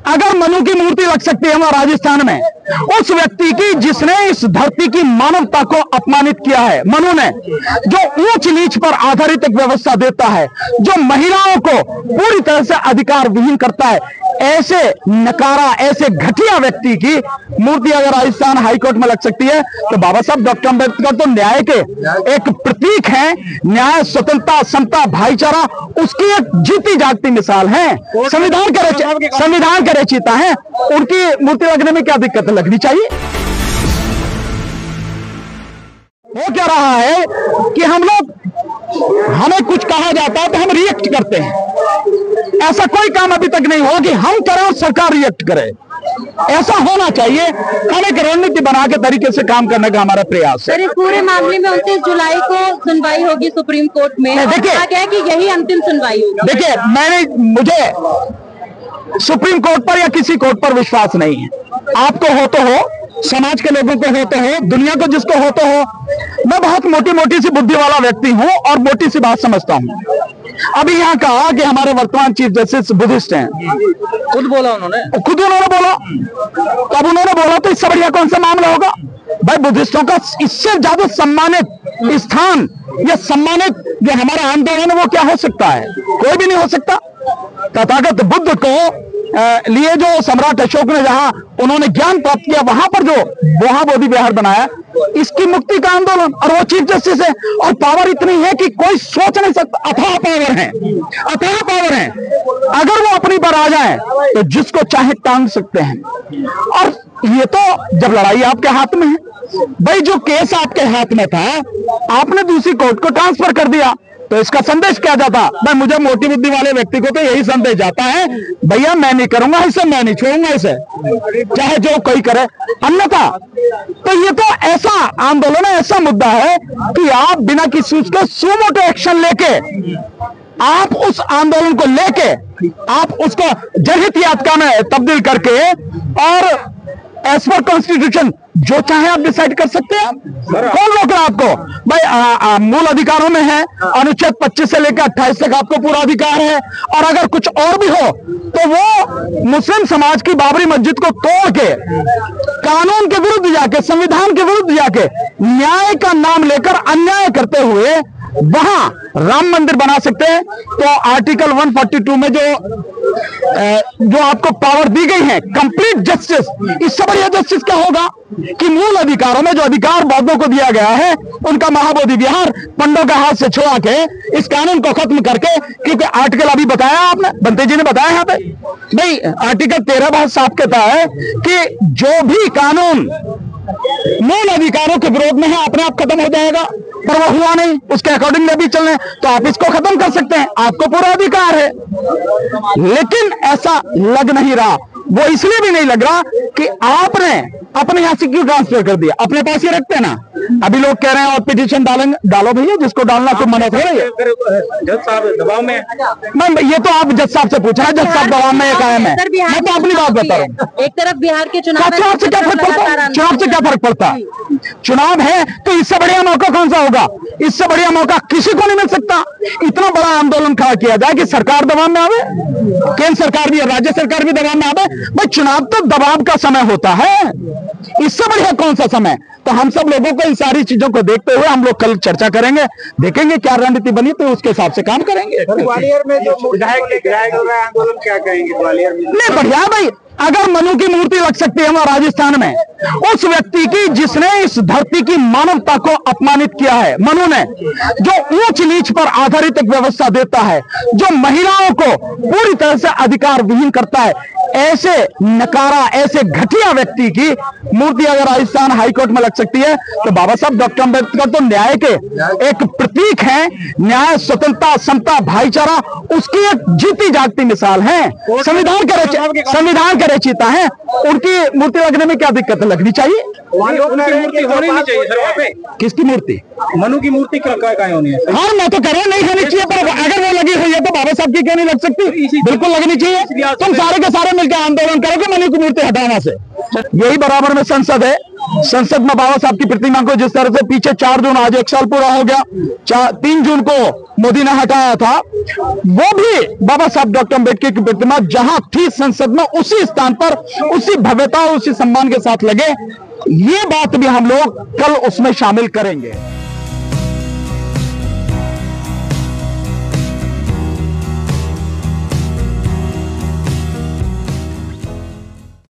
अगर मनु की मूर्ति लग सकती है वहां राजस्थान में, उस व्यक्ति की जिसने इस धरती की मानवता को अपमानित किया है, मनु ने, जो ऊंच नीच पर आधारित एक व्यवस्था देता है, जो महिलाओं को पूरी तरह से अधिकार विहीन करता है, ऐसे नकारा, ऐसे घटिया व्यक्ति की मूर्ति अगर राजस्थान हाईकोर्ट में लग सकती है तो बाबा साहब डॉक्टर अम्बेडकर तो न्याय के एक प्रतीक हैं। न्याय, स्वतंत्रता, समता, भाईचारा उसकी एक जीती जागती मिसाल है। संविधान के रचयिता हैं, उनकी मूर्ति लगने में क्या दिक्कत है? लगनी चाहिए। वो क्या रहा है कि हमें कुछ कहा जाता है तो हम रिएक्ट करते हैं। ऐसा कोई काम अभी तक नहीं हुआ कि हम करें और सरकार रिएक्ट करे। ऐसा होना चाहिए। हम एक रणनीति बना के तरीके से काम करने का हमारा प्रयास है। इस पूरे मामले में 29 जुलाई को सुनवाई होगी सुप्रीम कोर्ट में। देखिए, कहा गया कि यही अंतिम सुनवाई होगी। देखिए, मुझे सुप्रीम कोर्ट पर या किसी कोर्ट पर विश्वास नहीं है। आपको हो तो हो, समाज के लोगों को हो तो हो, दुनिया को जिसको हो तो हो। मैं बहुत मोटी सी बुद्धि वाला व्यक्ति हूं और मोटी सी बात समझता हूं। अभी यहाँ कहा कि हमारे वर्तमान चीफ जस्टिस बुद्धिस्ट हैं, खुद बोला उन्होंने बोला। तब उन्होंने बोला तो इससे बढ़िया कौन सा मामला होगा भाई? बुद्धिस्टों का इससे ज्यादा सम्मानित स्थान या सम्मानित जो हमारा आंदोलन है वो क्या हो सकता है? कोई भी नहीं हो सकता। तथागत बुद्ध को लिए जो सम्राट अशोक ने जहां उन्होंने ज्ञान प्राप्त किया, वहां पर जो बोहा बोधि विहार बनाया, इसकी मुक्ति का आंदोलन, और वो चीफ जस्टिस है। और पावर इतनी है कि कोई सोच नहीं सकता। अथाह पावर है, अथाह पावर है। अगर वो अपनी पर आ जाए तो जिसको चाहे टांग सकते हैं। और ये तो जब लड़ाई आपके हाथ में है भाई, जो केस आपके हाथ में था आपने दूसरी कोर्ट को ट्रांसफर कर दिया, तो इसका संदेश क्या जाता? भाई मुझे मोटी बुद्धि वाले व्यक्ति को तो यही संदेश जाता है, भैया मैं नहीं करूंगा इसे, मैं नहीं छोड़ूंगा इसे, चाहे जो कोई करे। अन्यथा तो ये तो ऐसा आंदोलन है, ऐसा मुद्दा है कि आप बिना किसी उसके सुमोटो एक्शन लेके, आप उस आंदोलन को लेके, आप उसको जनहित याचिका में तब्दील करके और एज पर कॉन्स्टिट्यूशन जो चाहे आप डिसाइड कर सकते हैं। कौन रोक रहा है आपको? भाई मूल अधिकारों में है, अनुच्छेद 25 से लेकर 28 तक आपको पूरा अधिकार है। और अगर कुछ और भी हो तो वो मुस्लिम समाज की बाबरी मस्जिद को तोड़ के कानून के विरुद्ध जाके, संविधान के विरुद्ध जाके, न्याय का नाम लेकर अन्याय करते हुए वहां राम मंदिर बना सकते हैं। तो आर्टिकल 142 में जो आपको पावर दी गई है, कंप्लीट जस्टिस, इससे बढ़िया जस्टिस क्या होगा कि मूल अधिकारों में जो अधिकार बौद्धों को दिया गया है, उनका महाबोधि विहार पंडों का हाथ से छुड़ा के इस कानून को खत्म करके, क्योंकि आर्टिकल अभी बताया आपने, बंते जी ने बताया यहाँ पे, नहीं आर्टिकल 13 बहुत साफ कहता है कि जो भी कानून मूल अधिकारों के विरोध में है अपने आप खत्म हो जाएगा। पर वो हुआ नहीं, उसके अकॉर्डिंग भी चलने, तो आप इसको खत्म कर सकते हैं, आपको पूरा अधिकार है। लेकिन ऐसा लग नहीं रहा। वो इसलिए भी नहीं लग रहा कि आपने अपने यहां से क्यों ट्रांसफर कर दिया, अपने पास ही रखते ना। अभी लोग कह रहे हैं और पिटीशन डालेंगे, डालो भैया, जिसको डालना कोई मना थोड़ा है। जज साहब दबाव में, ये तो आप जज साहब से पूछना है, जज साहब दबाव में कायम है। मैं तो अपनी बात बता रहा हूँ। एक तरफ बिहार के चुनाव से क्या फर्क पड़ता है? चुनाव से क्या फर्क पड़ता है? चुनाव है तो इससे बढ़िया मौका कौन सा होगा? इससे बढ़िया मौका किसी को नहीं मिल सकता। इतना बड़ा आंदोलन खड़ा किया जाए कि सरकार दबाव में आवे, केंद्र सरकार भी, राज्य सरकार भी दबाव में आवे। भाई चुनाव तो दबाव का समय होता है, इससे बढ़िया कौन सा समय? तो हम सब लोगों को इन सारी चीजों को देखते हुए हम लोग कल चर्चा करेंगे, देखेंगे क्या रणनीति बनी तो उसके हिसाब से काम करेंगे। ग्वालियर में जो आंदोलन क्या करेंगे ग्वालियर में? नहीं बढ़िया भाई, अगर मनु की मूर्ति लग सकती है वहां राजस्थान में, उस व्यक्ति की जिसने इस धरती की मानवता को अपमानित किया है, मनु ने, जो ऊंच नीच पर आधारित एक व्यवस्था देता है, जो महिलाओं को पूरी तरह से अधिकार विहीन करता है, ऐसे नकारा, ऐसे घटिया व्यक्ति की मूर्ति अगर राजस्थान हाईकोर्ट में लग सकती है तो बाबा साहब डॉक्टर अम्बेडकर तो न्याय के एक प्रतीक हैं। न्याय, स्वतंत्रता, समता, भाईचारा उसकी एक जीती जागती मिसाल है। संविधान के रचयिता हैं, उनकी मूर्ति लगने में क्या दिक्कत है? लगनी चाहिए। मूर्ति होनी नहीं चाहिए सर वहाँ पे। किसकी मूर्ति? मनु की मूर्ति क्या होनी है? हाँ मैं तो कह रहा हूँ नहीं होनी चाहिए, पर अगर वो लगी हुई है तो बाबा साहब की क्यों नहीं लग सकती? बिल्कुल लगनी चाहिए। तुम सारे के सारे मिलकर आंदोलन करो कि मनु की मूर्ति हटाना से। यही बराबर में संसद है, संसद में बाबा साहब की प्रतिमा को जिस तरह से पीछे 4 जून, आज 1 साल पूरा हो गया, 3 जून को मोदी ने हटाया था, वो भी बाबा साहब डॉक्टर अम्बेडकर की प्रतिमा जहां थी संसद में, उसी स्थान पर उसी भव्यता और उसी सम्मान के साथ लगे। ये बात भी हम लोग कल उसमें शामिल करेंगे।